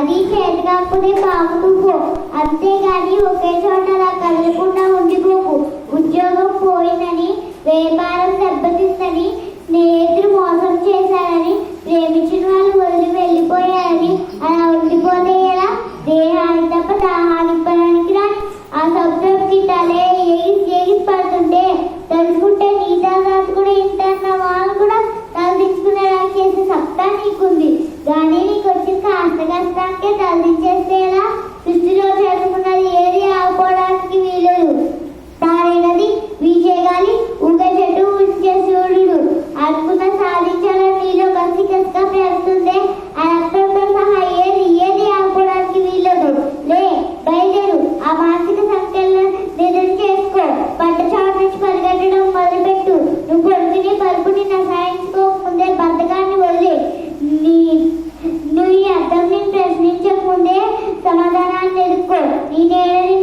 అది చేత కాకపోతే పాముకు అంతేగాని ఒకే చోట అలా కదలకుండా ఉండిపోకు. ఉద్యోగం పోయిందని, వ్యాపారం దెబ్బతిందని, స్నేహితులు మోసం చేశారని, ప్రేమించిన వాళ్ళు వదిలి వెళ్ళిపోయారని అలా ఉండిపోతే ఎలా? దేహానికి తప్ప దాహానికి పడానికి రాని ఆ సముద్రంకి తలే ఎగిసి పడుతుంటే తెలుసుకుంటే నీతా రాజు కూడా ఇంటన్న వాళ్ళు కూడా తలదించుకునేలా చేసే సత్తా నీకుంది. కానీ నీకు వచ్చిన కాస్త కష్టానికే తలదించేస్తే ఎలా? సృష్టిలో చేసుకున్నది ఏది ఆవుకోవడానికి వీలు. తారైనది వీచేగాలి, ఊగే చెట్టు ఉంచే సూర్యుడు. అనుకున్న సాధించాలని నీలో కసి కసిగా పెరుగుతుందే ఆ రక్తంతో సహా ఏది ఆవుకోవడానికి వీలదు. లే, బయలుదేరు. ఆ మానసిక సంఖ్యలను నిజం చేసుకో. పంట చాటు నుంచి పరిగెట్టడం మొదలుపెట్టు. నువ్వు కొడుకుని పరుపుని నసాయించుకోకముందే బద్ధకాన్ని వదిలే. నువ్వు ఈ అర్థం నేను ప్రశ్నించక ముందే సమాధానాన్ని ఎదుర్కో. నీ నేలని